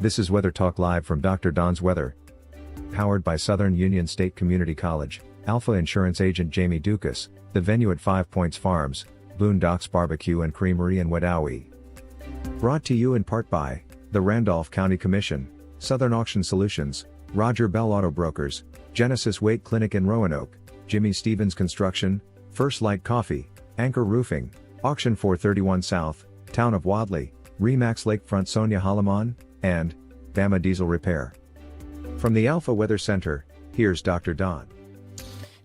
This is Weather Talk Live from Dr. Don's Weather. Powered by Southern Union State Community College, Alpha Insurance Agent Jamie Dukas, the venue at 5 Points Farms, Boondocks Barbecue and Creamery in Wedowee. Brought to you in part by the Randolph County Commission, Southern Auction Solutions, Roger Bell Auto Brokers, Genesis Weight Clinic in Roanoke, Jimmy Stevens Construction, First Light Coffee, Anchor Roofing, Auction 431 South, Town of Wadley, Remax Lakefront Sonia Halaman, and Bama Diesel Repair. From the Alpha Weather Center, here's Dr. Don.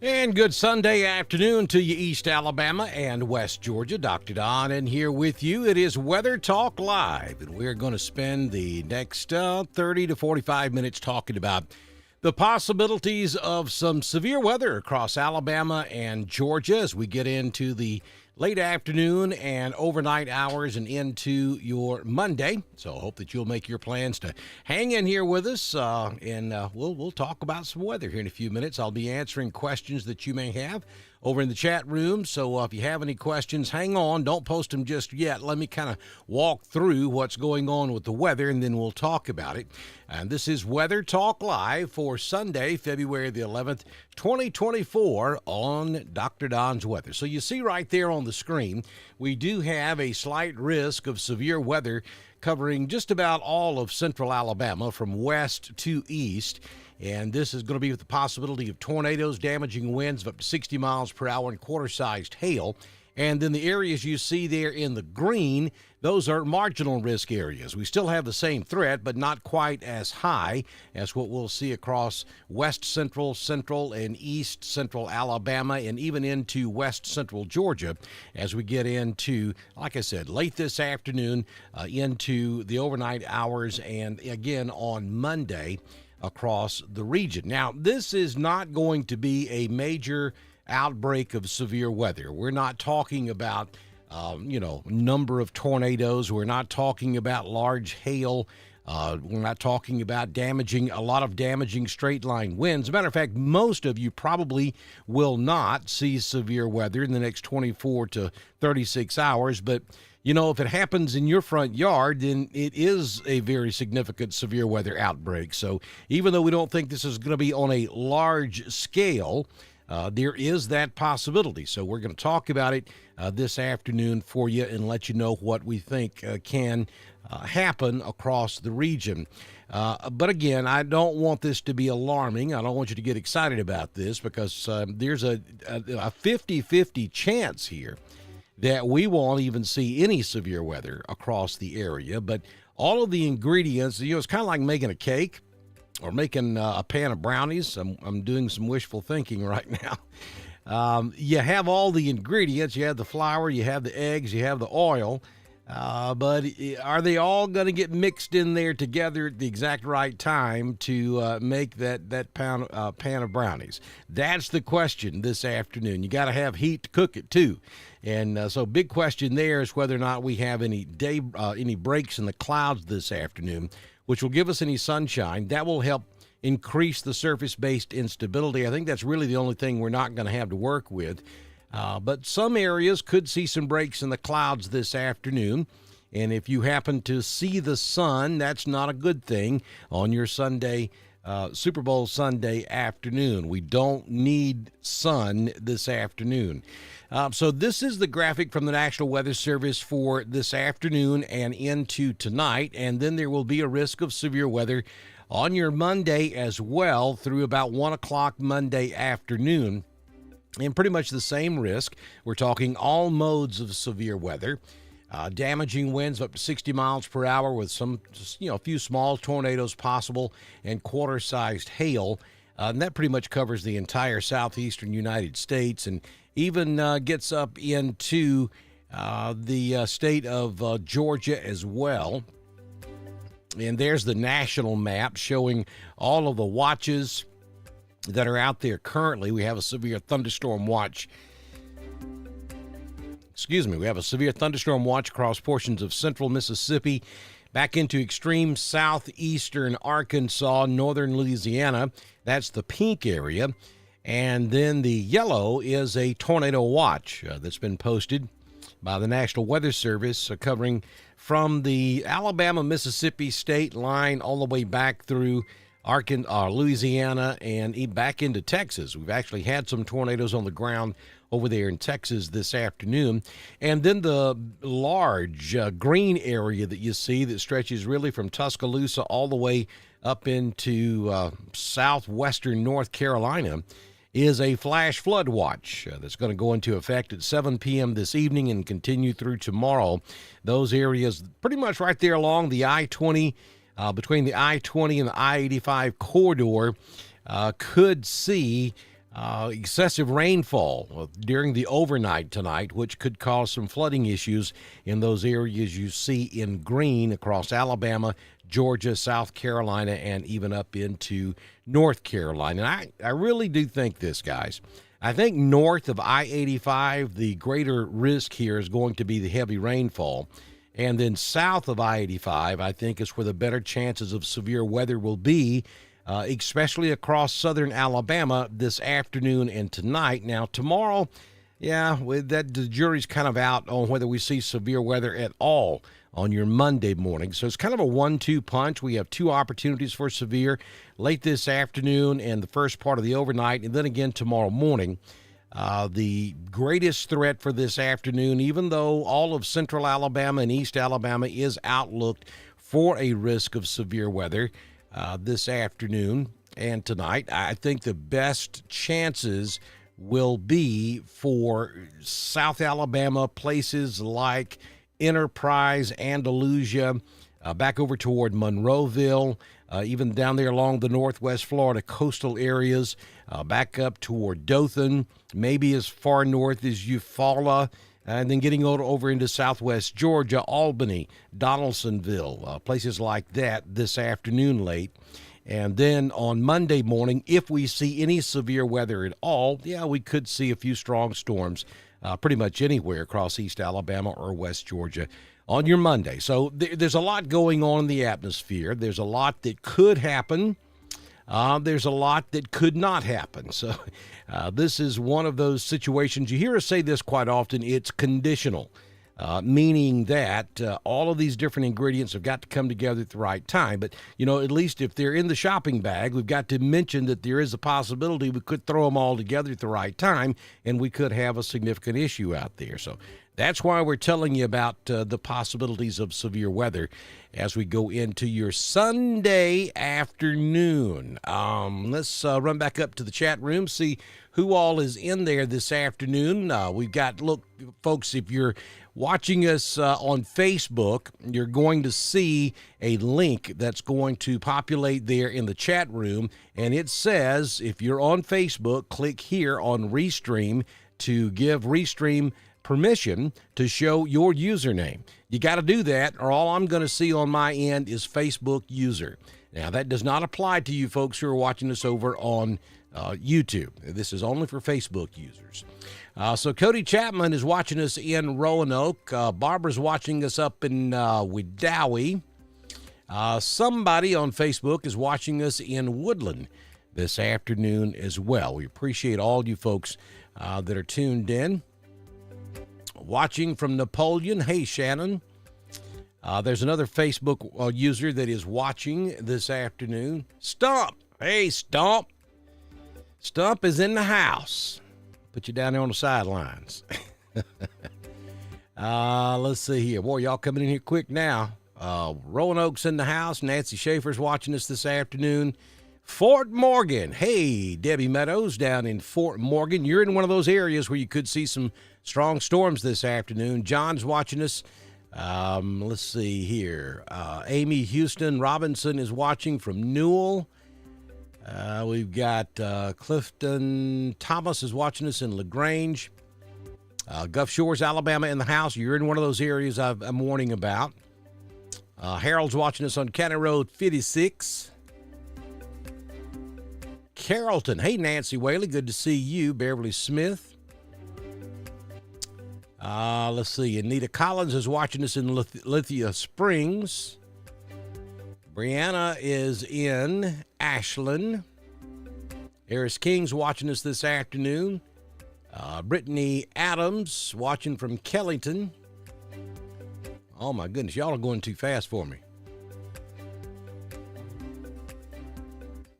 And good Sunday afternoon to you, East Alabama and West Georgia. Dr. Don in here with you. It is Weather Talk Live, and we're going to spend the next 30 to 45 minutes talking about the possibilities of some severe weather across Alabama and Georgia as we get into the late afternoon and overnight hours and into your Monday. So I hope that you'll make your plans to hang in here with us, and we'll talk about some weather here in a few minutes. I'll be answering questions that you may have over in the chat room. So if you have any questions, hang on. Don't post them just yet. Let me kind of walk through what's going on with the weather, and then we'll talk about it. And this is Weather Talk Live for Sunday, February the 11th, 2024 on Dr. Don's Weather. So you see right there on the screen, we do have a slight risk of severe weather covering just about all of central Alabama from west to east. And this is going to be with the possibility of tornadoes, damaging winds of up to 60 miles per hour, and quarter-sized hail. And then the areas you see there in the green, those are marginal risk areas. We still have the same threat, but not quite as high as what we'll see across west central, central, and east central Alabama, and even into west central Georgia as we get into, like I said, late this afternoon into the overnight hours, and again on Monday across the region. Now, this is not going to be a major outbreak of severe weather. We're not talking about, number of tornadoes. We're not talking about large hail. We're not talking about a lot of damaging straight line winds. As a matter of fact, most of you probably will not see severe weather in the next 24 to 36 hours, but if it happens in your front yard, then it is a very significant severe weather outbreak. So even though we don't think this is going to be on a large scale, there is that possibility. So we're going to talk about it this afternoon for you and let you know what we think can happen across the region. But again, I don't want this to be alarming. I don't want you to get excited about this because there's a 50-50 chance here that we won't even see any severe weather across the area. But all of the ingredients, it's kind of like making a cake or making a pan of brownies. I'm doing some wishful thinking right now. You have all the ingredients. You have the flour, you have the eggs, you have the oil. But are they all going to get mixed in there together at the exact right time to make that pan of brownies? That's the question this afternoon. You got to have heat to cook it too. And so big question there is whether or not we have any breaks in the clouds this afternoon, which will give us any sunshine. That will help increase the surface-based instability. I think that's really the only thing we're not going to have to work with. But some areas could see some breaks in the clouds this afternoon. And if you happen to see the sun, that's not a good thing on your Sunday, Super Bowl Sunday afternoon. We don't need sun this afternoon. So this is the graphic from the National Weather Service for this afternoon and into tonight. And then there will be a risk of severe weather on your Monday as well through about 1 o'clock Monday afternoon. And pretty much the same risk. We're talking all modes of severe weather. Damaging winds up to 60 miles per hour with a few small tornadoes possible and quarter-sized hail. And that pretty much covers the entire southeastern United States and even gets up into the state of Georgia as well. And there's the national map showing all of the watches that are out there currently. We have a severe thunderstorm watch. We have a severe thunderstorm watch across portions of central Mississippi, back into extreme southeastern Arkansas, northern Louisiana. That's the pink area. And then the yellow is a tornado watch that's been posted by the National Weather Service covering from the Alabama-Mississippi state line all the way back through Louisiana and back into Texas. We've actually had some tornadoes on the ground over there in Texas this afternoon. And then the large green area that you see that stretches really from Tuscaloosa all the way up into southwestern North Carolina is a flash flood watch that's going to go into effect at 7 p.m. this evening and continue through tomorrow. Those areas pretty much right there along the I-20, between the I-20 and the I-85 corridor, could see excessive rainfall during the overnight tonight, which could cause some flooding issues in those areas you see in green across Alabama, Georgia, South Carolina, and even up into North Carolina. And I really do think this, guys. I think north of I-85, the greater risk here is going to be the heavy rainfall. And then south of I-85, I think, is where the better chances of severe weather will be, especially across southern Alabama this afternoon and tonight. Now, tomorrow, the jury's kind of out on whether we see severe weather at all on your Monday morning. So it's kind of a 1-2 punch. We have two opportunities for severe late this afternoon and the first part of the overnight, and then again tomorrow morning. The greatest threat for this afternoon, even though all of central Alabama and east Alabama is outlooked for a risk of severe weather this afternoon and tonight, I think the best chances will be for South Alabama, places like Enterprise, Andalusia, back over toward Monroeville, even down there along the northwest Florida coastal areas, back up toward Dothan, maybe as far north as Eufaula, and then getting over into southwest Georgia, Albany, Donaldsonville, places like that this afternoon late. And then on Monday morning, if we see any severe weather at all, we could see a few strong storms pretty much anywhere across East Alabama or West Georgia on your Monday. So there's a lot going on in the atmosphere. There's a lot that could happen. There's a lot that could not happen. So this is one of those situations. You hear us say this quite often. It's conditional, meaning that all of these different ingredients have got to come together at the right time. But, at least if they're in the shopping bag, we've got to mention that there is a possibility we could throw them all together at the right time, and we could have a significant issue out there. So that's why we're telling you about the possibilities of severe weather as we go into your Sunday afternoon. Let's run back up to the chat room, see who all is in there this afternoon. We've got, look, folks, if you're watching us on Facebook, you're going to see a link that's going to populate there in the chat room, and it says, if you're on Facebook, click here on Restream to give Restream permission to show your username. You got to do that, or all I'm going to see on my end is Facebook user. Now, that does not apply to you folks who are watching us over on YouTube. This is only for Facebook users. So Cody Chapman is watching us in Roanoke. Barbara's watching us up in Wedowee. Somebody on Facebook is watching us in Woodland this afternoon as well. We appreciate all you folks that are tuned in. Watching from Napoleon. Hey, Shannon. There's another Facebook user that is watching this afternoon. Stump. Hey, Stump. Stump is in the house. Put you down there on the sidelines. Let's see here. Boy, y'all coming in here quick now. Roanoke's in the house. Nancy Schaefer's watching us this afternoon. Fort Morgan. Hey, Debbie Meadows down in Fort Morgan. You're in one of those areas where you could see some strong storms this afternoon. John's watching us. Let's see here. Amy Houston Robinson is watching from Newell. We've got Clifton Thomas is watching us in LaGrange. Gulf Shores, Alabama in the house. You're in one of those areas I'm warning about. Harold's watching us on County Road 56. Carrollton. Hey, Nancy Whaley. Good to see you. Beverly Smith. Let's see. Anita Collins is watching us in Lithia Springs. Brianna is in Ashland. Eris King's watching us this afternoon. Brittany Adams watching from Kellington. Oh, my goodness. Y'all are going too fast for me.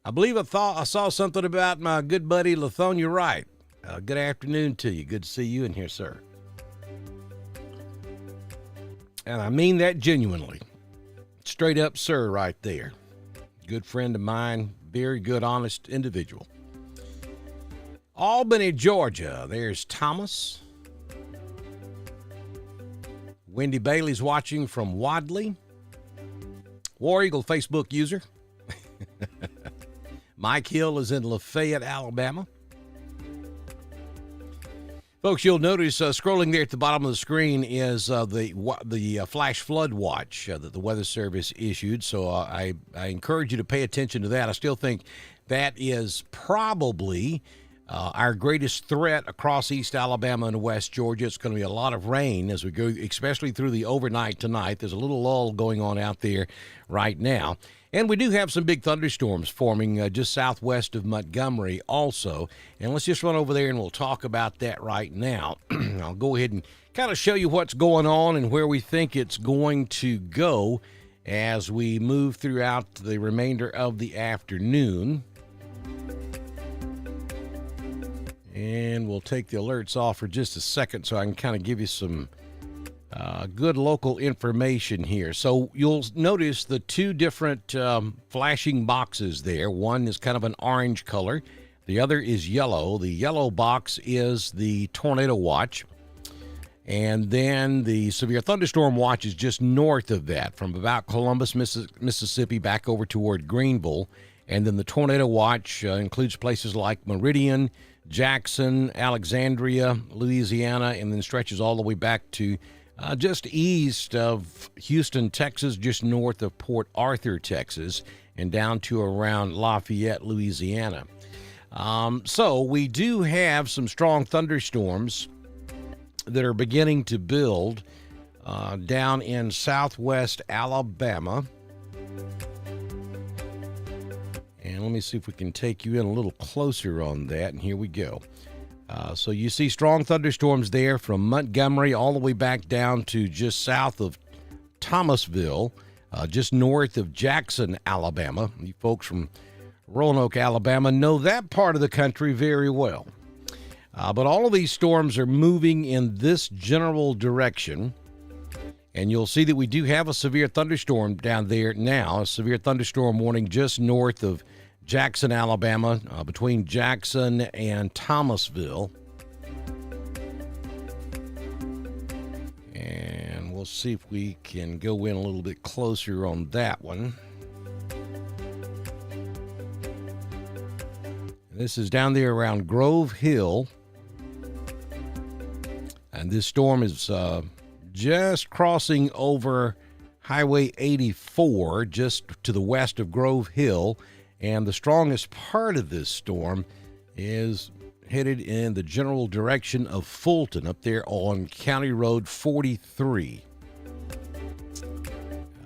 I believe I saw something about my good buddy Lithonia Wright. Good afternoon to you. Good to see you in here, sir. And I mean that genuinely. Straight up, sir, right there. Good friend of mine. Very good, honest individual. Albany, Georgia. There's Thomas. Wendy Bailey's watching from Wadley. War Eagle Facebook user. Mike Hill is in Lafayette, Alabama. Folks, you'll notice scrolling there at the bottom of the screen is the flash flood watch that the Weather Service issued. So I encourage you to pay attention to that. I still think that is probably our greatest threat across East Alabama and West Georgia. It's going to be a lot of rain as we go, especially through the overnight tonight. There's a little lull going on out there right now. And we do have some big thunderstorms forming just southwest of Montgomery also. And let's just run over there and we'll talk about that right now. I'll go ahead and kind of show you what's going on and where we think it's going to go as we move throughout the remainder of the afternoon. And we'll take the alerts off for just a second so I can kind of give you some good local information here. So you'll notice the two different flashing boxes there. One is kind of an orange color. The other is yellow. The yellow box is the tornado watch. And then the severe thunderstorm watch is just north of that, from about Columbus, Mississippi, back over toward Greenville. And then the tornado watch includes places like Meridian, Jackson, Alexandria, Louisiana, and then stretches all the way back to just east of Houston, Texas, just north of Port Arthur, Texas, and down to around Lafayette, Louisiana. So we do have some strong thunderstorms that are beginning to build down in southwest Alabama. And let me see if we can take you in a little closer on that. And here we go. So you see strong thunderstorms there from Montgomery all the way back down to just south of Thomasville, just north of Jackson, Alabama. You folks from Roanoke, Alabama know that part of the country very well. But all of these storms are moving in this general direction. And you'll see that we do have a severe thunderstorm down there now, a severe thunderstorm warning just north of Jackson, Alabama, between Jackson and Thomasville. And we'll see if we can go in a little bit closer on that one. This is down there around Grove Hill. And this storm is just crossing over Highway 84, just to the west of Grove Hill. And the strongest part of this storm is headed in the general direction of Fulton, up there on County Road 43.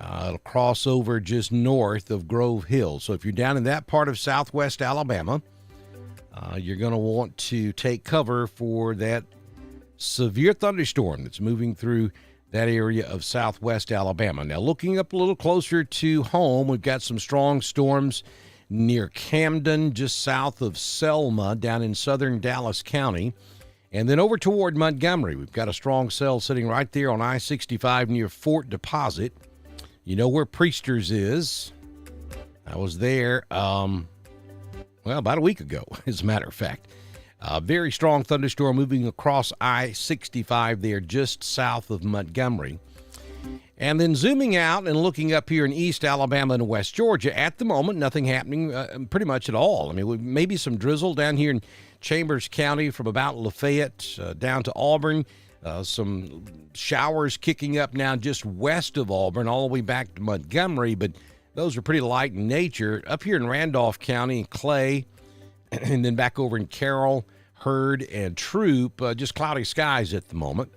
It'll cross over just north of Grove Hill. So if you're down in that part of southwest Alabama, you're going to want to take cover for that severe thunderstorm that's moving through that area of southwest Alabama. Now, looking up a little closer to home, we've got some strong storms near Camden, just south of Selma, down in southern Dallas County. And then over toward Montgomery, we've got a strong cell sitting right there on I-65 near Fort Deposit. You know where Priesters is. I was there, about a week ago, as a matter of fact. Very strong thunderstorm moving across I-65 there just south of Montgomery. And then zooming out and looking up here in East Alabama and West Georgia, at the moment, nothing happening pretty much at all. I mean, maybe some drizzle down here in Chambers County from about Lafayette down to Auburn. Some showers kicking up now just west of Auburn all the way back to Montgomery, but those are pretty light in nature. Up here in Randolph County, Clay, and then back over in Carroll, Hurd, and Troop, just cloudy skies at the moment.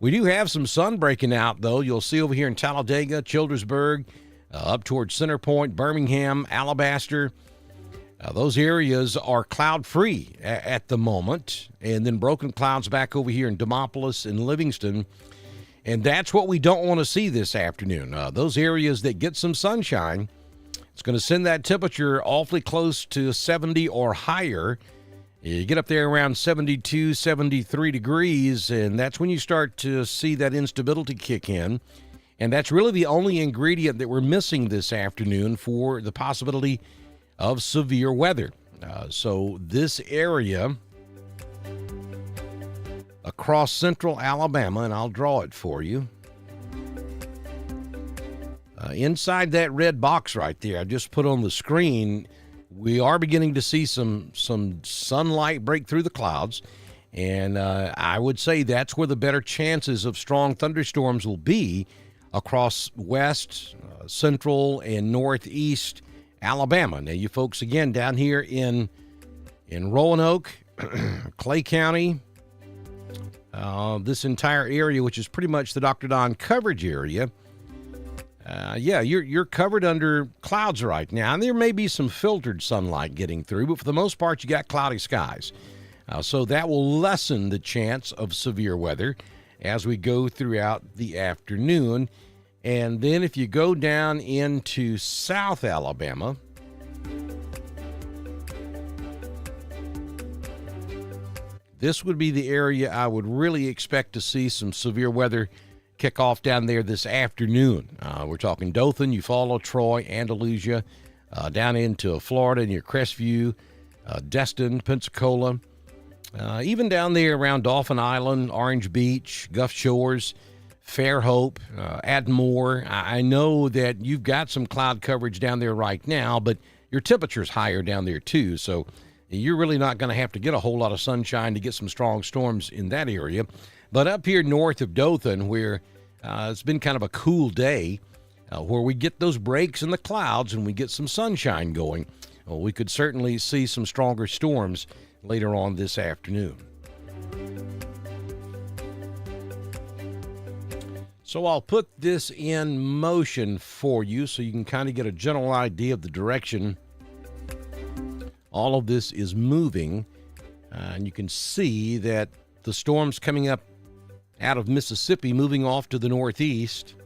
We do have some sun breaking out, though. You'll see over here in Talladega, Childersburg, up towards Center Point, Birmingham, Alabaster. Those areas are cloud-free at the moment. And then broken clouds back over here in Demopolis and Livingston. And that's what we don't want to see this afternoon. Those areas that get some sunshine, it's going to send that temperature awfully close to 70 or higher. You get up there around 72, 73 degrees, and that's when you start to see that instability kick in. And that's really the only ingredient that we're missing this afternoon for the possibility of severe weather. So this area across central Alabama, and I'll draw it for you. Inside that red box right there, I just put on the screen, we are beginning to see some sunlight break through the clouds. And I would say that's where the better chances of strong thunderstorms will be across west, central, and northeast Alabama. Now, you folks, again, down here in Roanoke, Clay County, this entire area, which is pretty much the Dr. Don coverage area, you're covered under clouds right now. And there may be some filtered sunlight getting through, but for the most part, you got cloudy skies. So that will lessen the chance of severe weather as we go throughout the afternoon. And then if you go down into South Alabama, this would be the area I would really expect to see some severe weather kick off down there this afternoon. We're talking Dothan, Eufaula, Troy, Andalusia, down into Florida near Crestview, Destin, Pensacola, even down there around Dauphin Island, Orange Beach, Gulf Shores, Fairhope, Ardmore. I know that you've got some cloud coverage down there right now, but your temperature's higher down there too, so you're really not going to have to get a whole lot of sunshine to get some strong storms in that area. But up here north of Dothan, where it's been kind of a cool day, where we get those breaks in the clouds and we get some sunshine going, we could certainly see some stronger storms later on this afternoon. So I'll put this in motion for you so you can kind of get a general idea of the direction all of this is moving. And you can see that the storm's coming up out of Mississippi, moving off to the northeast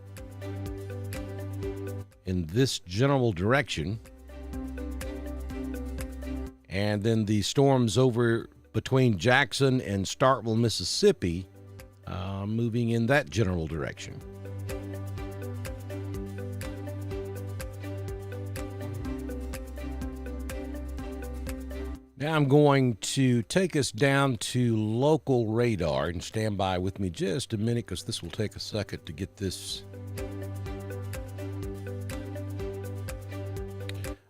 in this general direction. And then the storms over between Jackson and Starkville, Mississippi, moving in that general direction. Now I'm going to take us down to local radar, and stand by with me just a minute because this will take a second to get this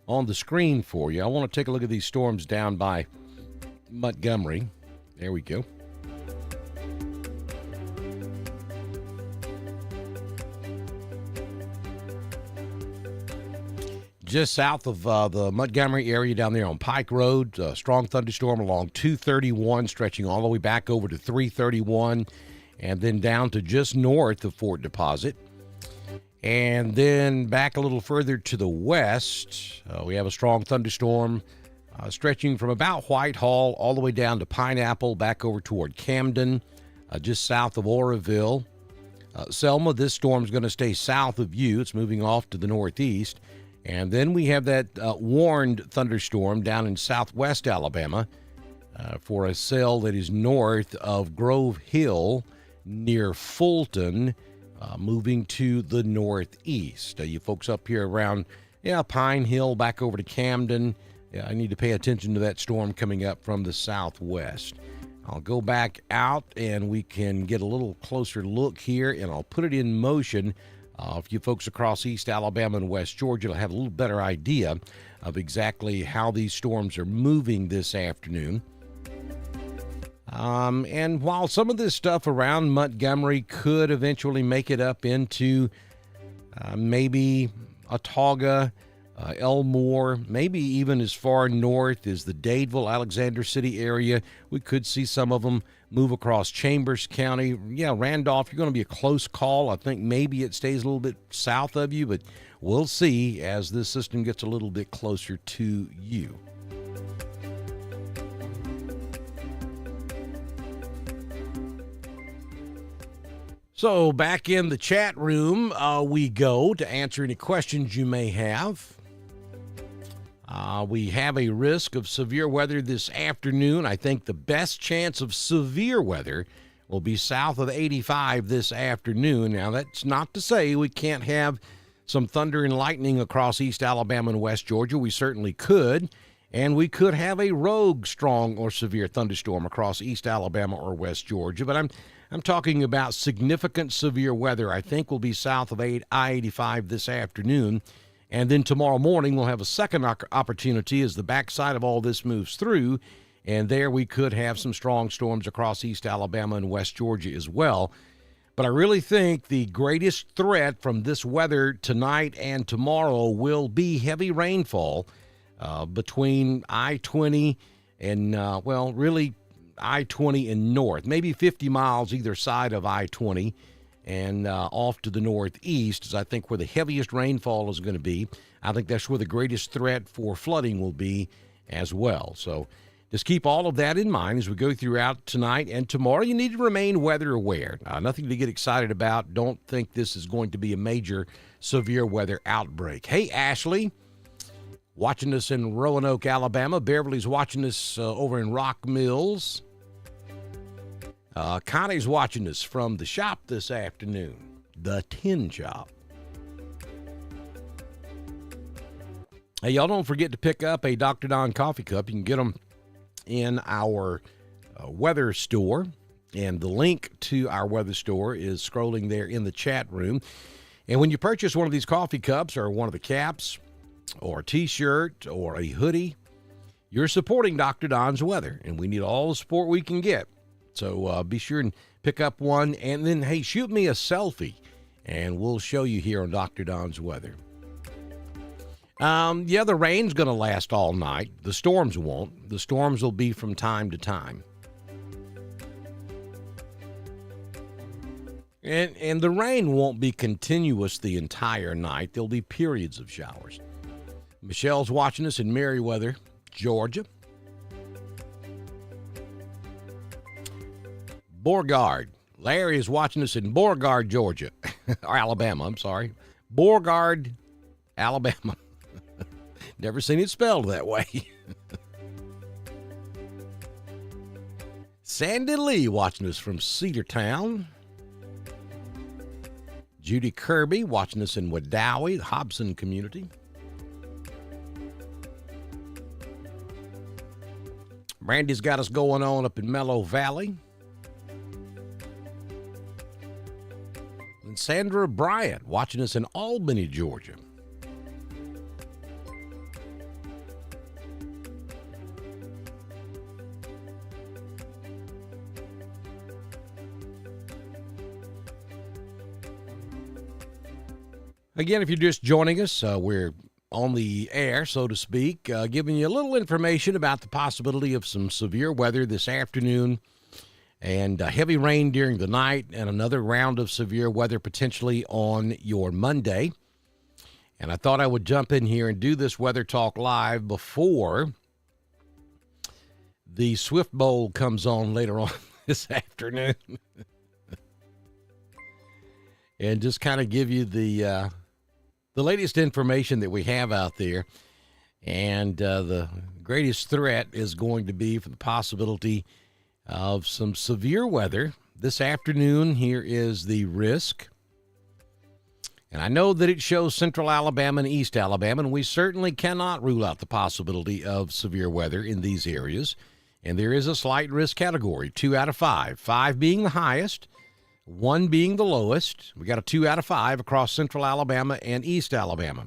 on the screen for you. I want to take a look at these storms down by Montgomery. There we go. Just south of the Montgomery area down there on Pike Road, strong thunderstorm along 231, stretching all the way back over to 331, and then down to just north of Fort Deposit. And then back a little further to the west, we have a strong thunderstorm stretching from about Whitehall all the way down to Pineapple, back over toward Camden, just south of Oroville. Selma, this storm's going to stay south of you. It's moving off to the northeast. And then we have that warned thunderstorm down in southwest Alabama for a cell that is north of Grove Hill near Fulton, moving to the northeast. You folks up here around Pine Hill, back over to Camden, I need to pay attention to that storm coming up from the southwest. I'll go back out and we can get a little closer look here, and I'll put it in motion. If you folks across East Alabama and West Georgia will have a little better idea of exactly how these storms are moving this afternoon. And while some of this stuff around Montgomery could eventually make it up into maybe Autauga, Elmore, maybe even as far north as the Dadeville, Alexander City area, we could see some of them move across Chambers County. Yeah, Randolph, you're going to be a close call. I think maybe it stays a little bit south of you, but we'll see as this system gets a little bit closer to you. So back in the chat room we go to answer any questions you may have. We have a risk of severe weather this afternoon. I think the best chance of severe weather will be south of 85 this afternoon. Now, that's not to say we can't have some thunder and lightning across East Alabama and West Georgia. We certainly could. And we could have a rogue strong or severe thunderstorm across East Alabama or West Georgia. But I'm talking about significant severe weather. I think will be south of I-85 this afternoon. And then tomorrow morning we'll have a second opportunity as the backside of all this moves through. And there we could have some strong storms across East Alabama and West Georgia as well. But I really think the greatest threat from this weather tonight and tomorrow will be heavy rainfall between I-20 and, really I-20 and north. Maybe 50 miles either side of I-20 and off to the northeast is, I think, where the heaviest rainfall is going to be. I think that's where the greatest threat for flooding will be as well. So just keep all of that in mind as we go throughout tonight and tomorrow. You need to remain weather aware. Nothing to get excited about. Don't think this is going to be a major severe weather outbreak. Hey, Ashley, watching us in Roanoke, Alabama. Beverly's watching us over in Rock Mills. Connie's watching us from the shop this afternoon, the Tin Shop. Hey, y'all don't forget to pick up a Dr. Don coffee cup. You can get them in our weather store, and the link to our weather store is scrolling there in the chat room. And when you purchase one of these coffee cups or one of the caps or a t-shirt or a hoodie, you're supporting Dr. Don's weather, and we need all the support we can get. So be sure and pick up one, and then, hey, shoot me a selfie, and we'll show you here on Dr. Don's weather. The rain's going to last all night. The storms won't. The storms will be from time to time. And the rain won't be continuous the entire night. There'll be periods of showers. Michelle's watching us in Meriwether, Georgia. Beauregard. Larry is watching us in Beauregard, Georgia. Or Alabama, I'm sorry. Beauregard, Alabama. Never seen it spelled that way. Sandy Lee watching us from Cedartown. Judy Kirby watching us in Wadowee, the Hobson community. Brandy's got us going on up in Mellow Valley. And Sandra Bryant watching us in Albany, Georgia. Again, if you're just joining us, we're on the air, so to speak, giving you a little information about the possibility of some severe weather this afternoon and heavy rain during the night and another round of severe weather potentially on your Monday. And I thought I would jump in here and do this Weather Talk live before the Swift Bowl comes on later on this afternoon. And just kind of give you the latest information that we have out there. And the greatest threat is going to be for the possibility of some severe weather this afternoon. Here is the risk. And I know that it shows central Alabama and east Alabama, and we certainly cannot rule out the possibility of severe weather in these areas. And there is a slight risk category, 2 out of 5, 5 being the highest, 1 being the lowest. We got a 2 out of 5 across central Alabama and east Alabama.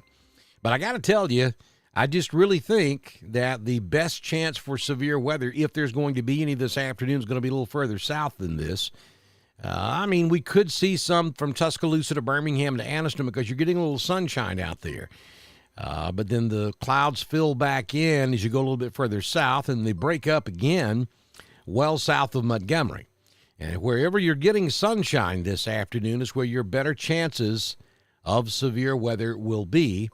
But I got to tell you, I just really think that the best chance for severe weather, if there's going to be any this afternoon, is going to be a little further south than this. We could see some from Tuscaloosa to Birmingham to Anniston because you're getting a little sunshine out there. But then the clouds fill back in as you go a little bit further south, and they break up again well south of Montgomery. And wherever you're getting sunshine this afternoon is where your better chances of severe weather will be.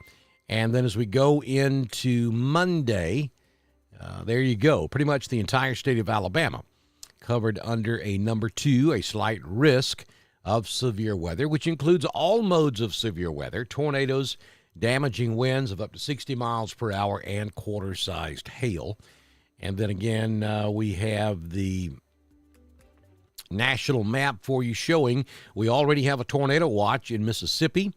And then as we go into Monday, there you go. Pretty much the entire state of Alabama covered under a number 2, a slight risk of severe weather, which includes all modes of severe weather, tornadoes, damaging winds of up to 60 miles per hour, and quarter-sized hail. And then again, we have the national map for you showing we already have a tornado watch in Mississippi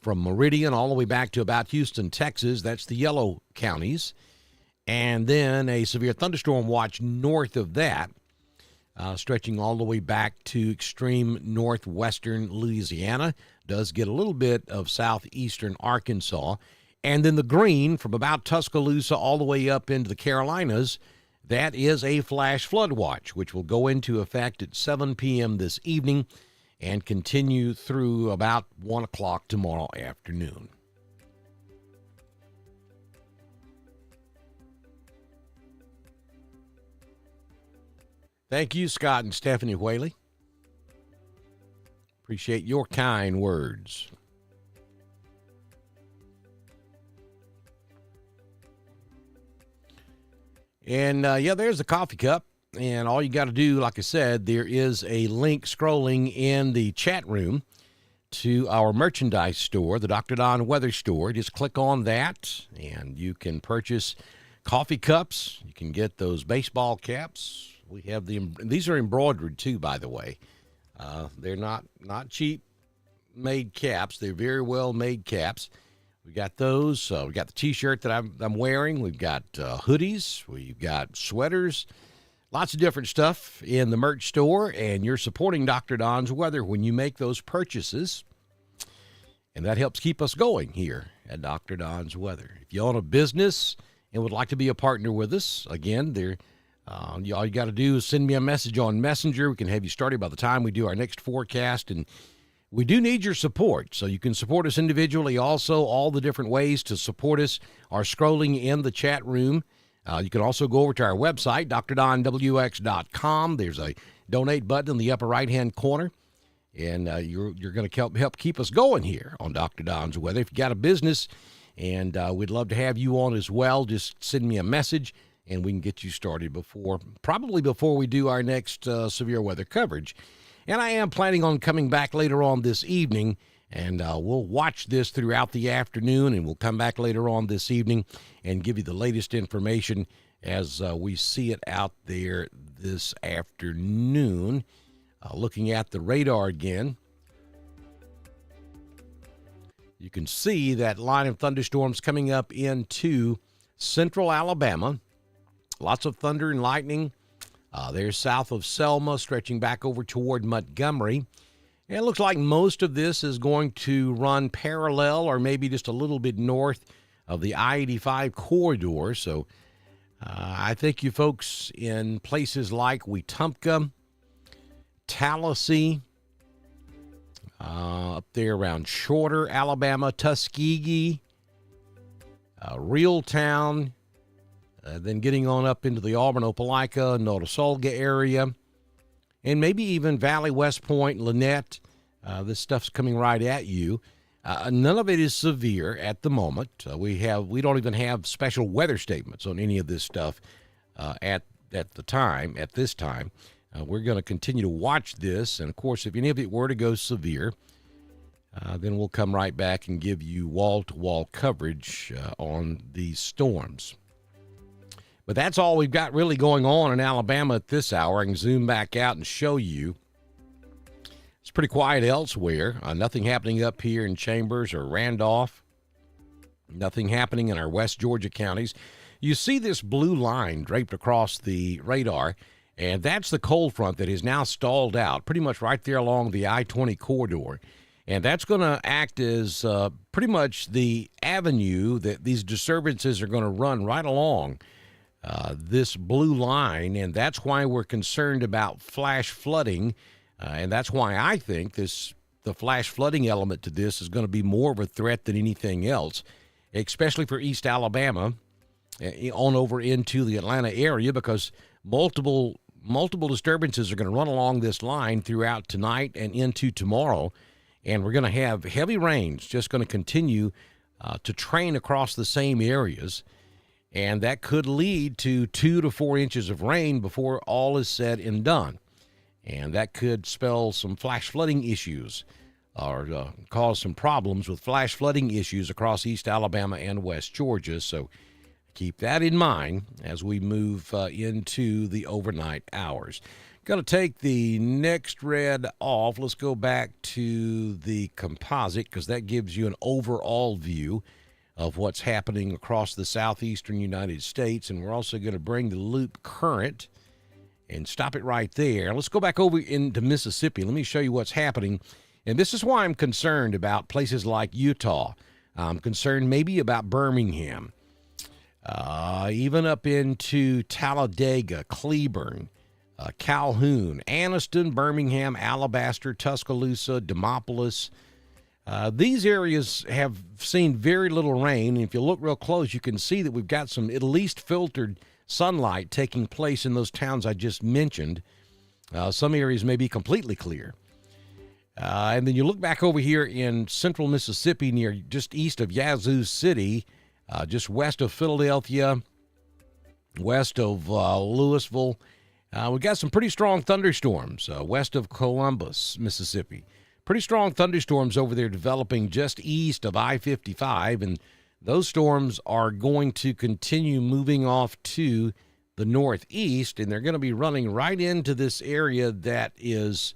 from Meridian all the way back to about Houston, Texas. That's the yellow counties. And then a severe thunderstorm watch north of that, stretching all the way back to extreme northwestern Louisiana. Does get a little bit of southeastern Arkansas. And then the green from about Tuscaloosa all the way up into the Carolinas, that is a flash flood watch, which will go into effect at 7 p.m. this evening and continue through about 1 o'clock tomorrow afternoon. Thank you, Scott and Stephanie Whaley. Appreciate your kind words. And, there's the coffee cup. And all you got to do, like I said, there is a link scrolling in the chat room to our merchandise store, the Dr. Don Weather Store. Just click on that, and you can purchase coffee cups. You can get those baseball caps. We have these are embroidered, too, by the way. They're not cheap made caps. They're very well made caps. We got those. We got the T-shirt that I'm wearing. We've got hoodies. We've got sweaters. Lots of different stuff in the merch store, and you're supporting Dr. Don's Weather when you make those purchases, and that helps keep us going here at Dr. Don's Weather. If you own a business and would like to be a partner with us, again, all you got to do is send me a message on Messenger. We can have you started by the time we do our next forecast, and we do need your support, so you can support us individually. Also, all the different ways to support us are scrolling in the chat room. You can also go over to our website, drdonwx.com. There's a donate button in the upper right-hand corner, and you're going to help keep us going here on Dr. Don's Weather. If you got a business, and we'd love to have you on as well, just send me a message, and we can get you started probably before we do our next severe weather coverage. And I am planning on coming back later on this evening, and we'll watch this throughout the afternoon, and we'll come back later on this evening and give you the latest information as we see it out there this afternoon. Looking at the radar again, you can see that line of thunderstorms coming up into central Alabama. Lots of thunder and lightning. They're south of Selma, stretching back over toward Montgomery. And it looks like most of this is going to run parallel or maybe just a little bit north of the I-85 corridor. So I think you folks in places like Wetumpka, Tallahassee, up there around Shorter, Alabama, Tuskegee, Reeltown, then getting on up into the Auburn, Opelika, Notasulga area, and maybe even Valley, West Point, Lynette. This stuff's coming right at you. None of it is severe at the moment. We don't even have special weather statements on any of this stuff at this time. We're going to continue to watch this, and of course, if any of it were to go severe, then we'll come right back and give you wall-to-wall coverage on these storms. But that's all we've got really going on in Alabama at this hour. I can zoom back out and show you. It's pretty quiet elsewhere. Nothing happening up here in Chambers or Randolph. Nothing happening in our West Georgia counties. You see this blue line draped across the radar, and that's the cold front that is now stalled out pretty much right there along the I-20 corridor. And that's going to act as pretty much the avenue that these disturbances are going to run right along this blue line, and that's why we're concerned about flash flooding, and that's why I think the flash flooding element to this is going to be more of a threat than anything else, especially for East Alabama on over into the Atlanta area, because multiple disturbances are going to run along this line throughout tonight and into tomorrow, and we're going to have heavy rains just going to continue to train across the same areas. And that could lead to 2 to 4 inches of rain before all is said and done. and that could spell some flash flooding issues or cause some problems with flash flooding issues across East Alabama and West Georgia. So keep that in mind as we move into the overnight hours. Going to take the next red off. Let's go back to the composite because that gives you an overall view of what's happening across the southeastern United States. And we're also going to bring the loop current and stop it right there. Let's go back over into Mississippi. Let me show you what's happening. And this is why I'm concerned about places like Utah. I'm concerned maybe about Birmingham, even up into Talladega, Cleburne, Calhoun, Anniston, Birmingham, Alabaster, Tuscaloosa, Demopolis. These areas have seen very little rain. And if you look real close, you can see that we've got some at least filtered sunlight taking place in those towns I just mentioned. Some areas may be completely clear. And then you look back over here in central Mississippi near just east of Yazoo City, just west of Philadelphia, west of Louisville. We've got some pretty strong thunderstorms west of Columbus, Mississippi. Pretty strong thunderstorms over there developing just east of I-55, and those storms are going to continue moving off to the northeast, and they're going to be running right into this area that is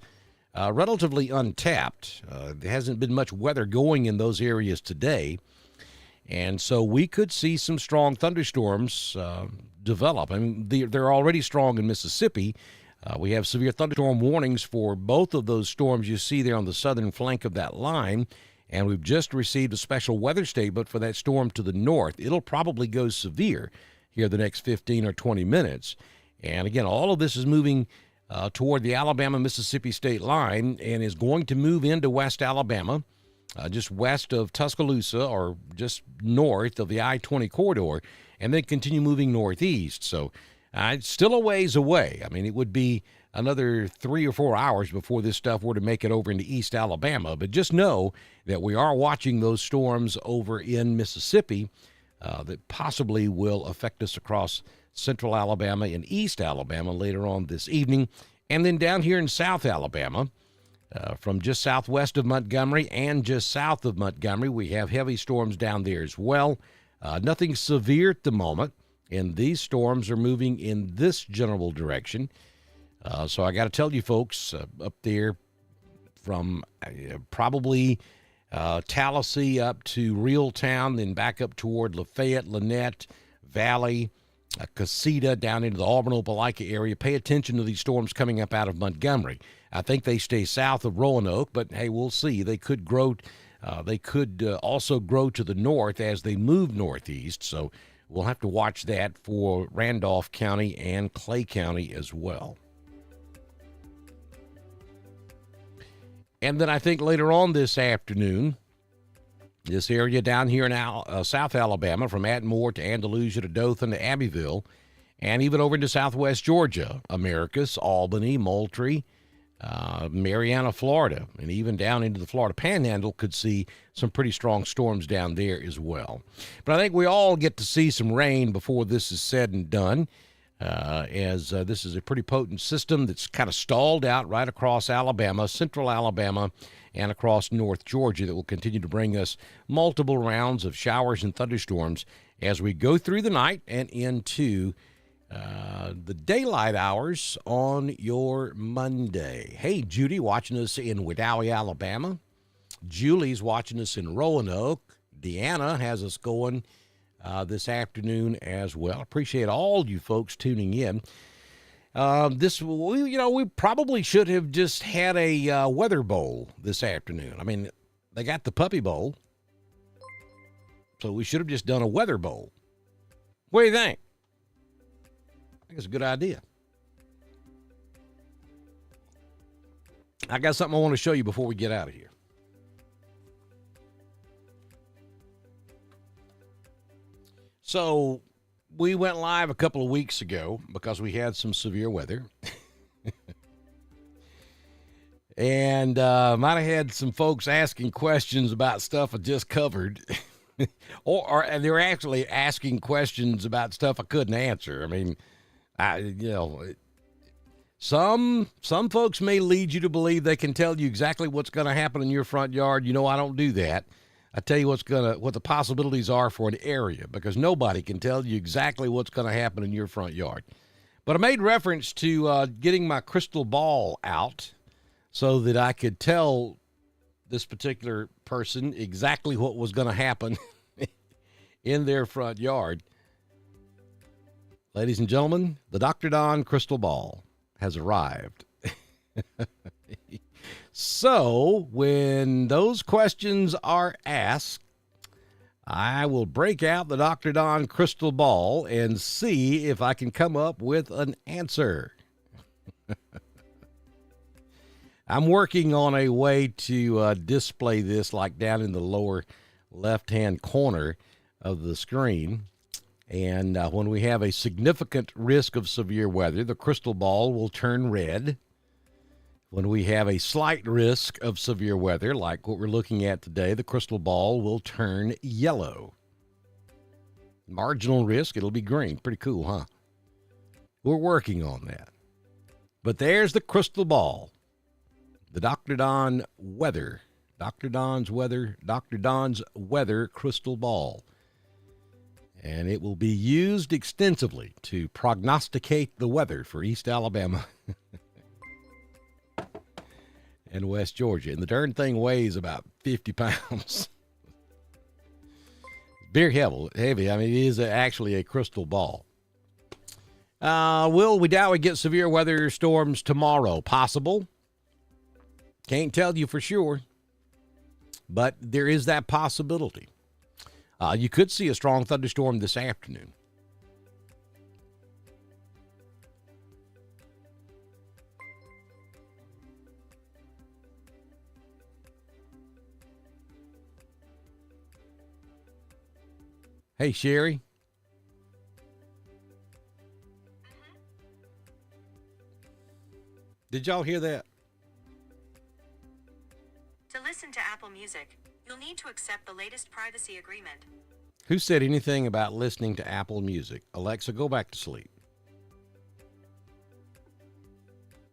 relatively untapped. There hasn't been much weather going in those areas today, and so we could see some strong thunderstorms develop. I mean, they're already strong in Mississippi. We have severe thunderstorm warnings for both of those storms you see there on the southern flank of that line, and we've just received a special weather statement for that storm to the north. It'll probably go severe here the next 15 or 20 minutes. And again, all of this is moving toward the Alabama-Mississippi state line and is going to move into West Alabama, just west of Tuscaloosa or just north of the I-20 corridor, and then continue moving northeast. So it's still a ways away. I mean, it would be another 3 or 4 hours before this stuff were to make it over into East Alabama. But just know that we are watching those storms over in Mississippi that possibly will affect us across central Alabama and East Alabama later on this evening. And then down here in South Alabama, from just southwest of Montgomery and just south of Montgomery, we have heavy storms down there as well. Nothing severe at the moment, and these storms are moving in this general direction. So I got to tell you folks, up there from probably Tallahassee up to Reeltown, then back up toward Lafayette, Lynette, Valley, Casita, down into the Auburn-Opelika area. Pay attention to these storms coming up out of Montgomery. I think they stay south of Roanoke, but hey, we'll see. They could grow. They could also grow to the north as they move northeast. So we'll have to watch that for Randolph County and Clay County as well. And then I think later on this afternoon, this area down here in South Alabama, from Atmore to Andalusia to Dothan to Abbeville, and even over into southwest Georgia, Americus, Albany, Moultrie, Marianna, Florida, and even down into the Florida Panhandle could see some pretty strong storms down there as well. But I think we all get to see some rain before this is said and done, as this is a pretty potent system that's kind of stalled out right across Alabama, central Alabama, and across North Georgia that will continue to bring us multiple rounds of showers and thunderstorms as we go through the night and into the daylight hours on your Monday. Hey, Judy, watching us in Wedowee, Alabama. Julie's watching us in Roanoke. Deanna has us going this afternoon as well. Appreciate all you folks tuning in. We probably should have just had a weather bowl this afternoon. I mean, they got the Puppy Bowl, so we should have just done a weather bowl. What do you think? I think it's a good idea. I got something I want to show you before we get out of here. So we went live a couple of weeks ago because we had some severe weather. And might have had some folks asking questions about stuff I just covered. and they were actually asking questions about stuff I couldn't answer. I mean, Some folks may lead you to believe they can tell you exactly what's going to happen in your front yard. You know, I don't do that. I tell you what the possibilities are for an area, because nobody can tell you exactly what's going to happen in your front yard. But I made reference to getting my crystal ball out so that I could tell this particular person exactly what was going to happen in their front yard. Ladies and gentlemen, the Dr. Don crystal ball has arrived. So when those questions are asked, I will break out the Dr. Don crystal ball and see if I can come up with an answer. I'm working on a way to display this like down in the lower left-hand corner of the screen. And when we have a significant risk of severe weather, the crystal ball will turn red. When we have a slight risk of severe weather, like what we're looking at today, the crystal ball will turn yellow. Marginal risk, it'll be green. Pretty cool, huh? We're working on that. But there's the crystal ball. The Dr. Don weather. Dr. Don's weather crystal ball. And it will be used extensively to prognosticate the weather for East Alabama and West Georgia. And the darn thing weighs about 50 pounds. Very heavy. I mean, it is actually a crystal ball. We doubt we get severe weather storms tomorrow? Possible. Can't tell you for sure. But there is that possibility. You could see a strong thunderstorm this afternoon. Hey, Sherry. Did y'all hear that? To listen to Apple Music, you'll need to accept the latest privacy agreement. Who said anything about listening to Apple Music? Alexa, go back to sleep.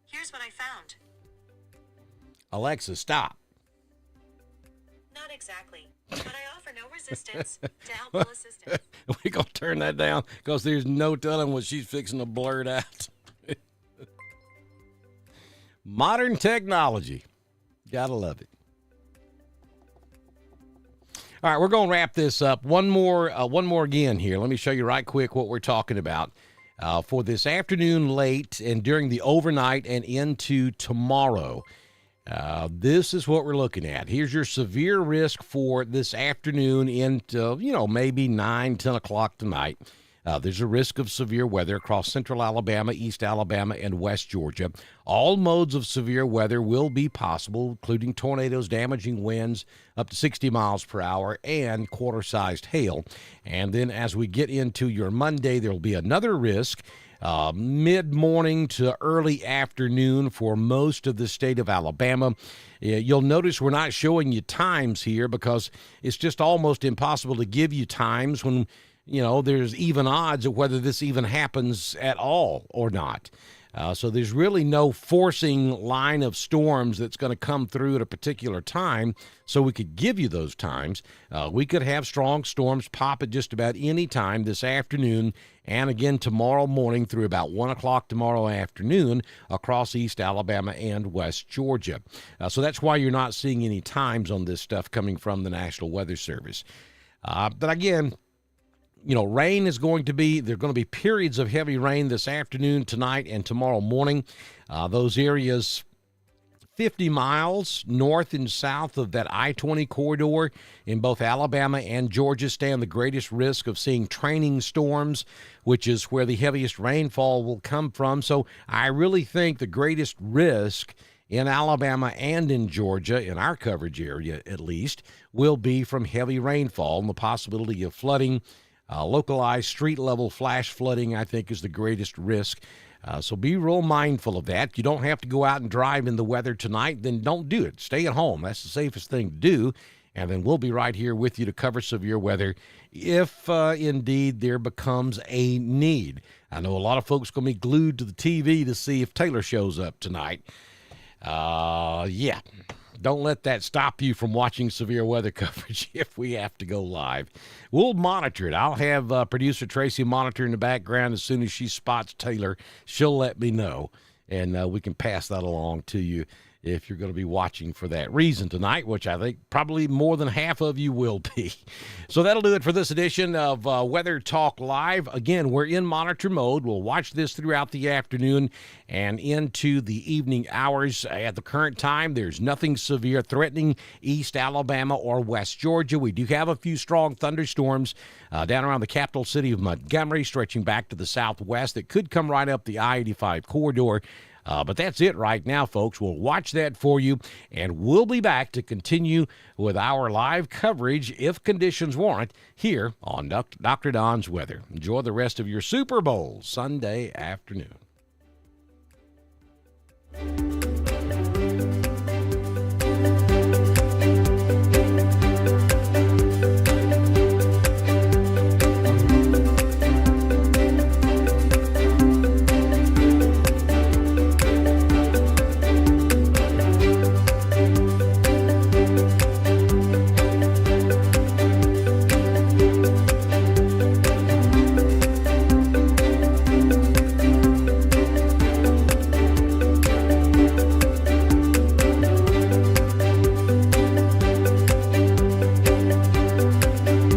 Here's what I found. Alexa, stop. Not exactly, but I offer no resistance to helpful assistance. We're going to turn that down because there's no telling what she's fixing to blurt out. Modern technology. Gotta love it. All right, we're going to wrap this up. One more again here. Let me show you right quick what we're talking about for this afternoon late and during the overnight and into tomorrow. This is what we're looking at. Here's your severe risk for this afternoon into, maybe 9, 10 o'clock tonight. There's a risk of severe weather across central Alabama, East Alabama, and West Georgia. All modes of severe weather will be possible, including tornadoes, damaging winds up to 60 miles per hour, and quarter-sized hail. And then as we get into your Monday, there will be another risk mid-morning to early afternoon for most of the state of Alabama. You'll notice we're not showing you times here because it's just almost impossible to give you times when there's even odds of whether this even happens at all or not. So there's really no forcing line of storms that's going to come through at a particular time so we could give you those times. We could have strong storms pop at just about any time this afternoon and again tomorrow morning through about 1 o'clock tomorrow afternoon across East Alabama and West Georgia. So that's why you're not seeing any times on this stuff coming from the National Weather Service. But again, rain is there are going to be periods of heavy rain this afternoon, tonight, and tomorrow morning. Those areas 50 miles north and south of that I-20 corridor in both Alabama and Georgia stand the greatest risk of seeing training storms, which is where the heaviest rainfall will come from. So I really think the greatest risk in Alabama and in Georgia, in our coverage area at least, will be from heavy rainfall and the possibility of flooding. Localized street-level flash flooding, I think, is the greatest risk. So be real mindful of that. You don't have to go out and drive in the weather tonight, then don't do it. Stay at home. That's the safest thing to do. And then we'll be right here with you to cover severe weather if indeed there becomes a need. I know a lot of folks going to be glued to the TV to see if Taylor shows up tonight. Yeah. Don't let that stop you from watching severe weather coverage if we have to go live. We'll monitor it. I'll have producer Tracy monitor in the background. As soon as she spots Taylor, she'll let me know, and we can pass that along to you if you're going to be watching for that reason tonight, which I think probably more than half of you will be. So that'll do it for this edition of Weather Talk Live. Again, we're in monitor mode. We'll watch this throughout the afternoon and into the evening hours. At the current time, there's nothing severe threatening East Alabama or West Georgia. We do have a few strong thunderstorms down around the capital city of Montgomery, stretching back to the southwest that could come right up the I-85 corridor. But that's it right now, folks. We'll watch that for you, and we'll be back to continue with our live coverage, if conditions warrant, here on Dr. Don's Weather. Enjoy the rest of your Super Bowl Sunday afternoon.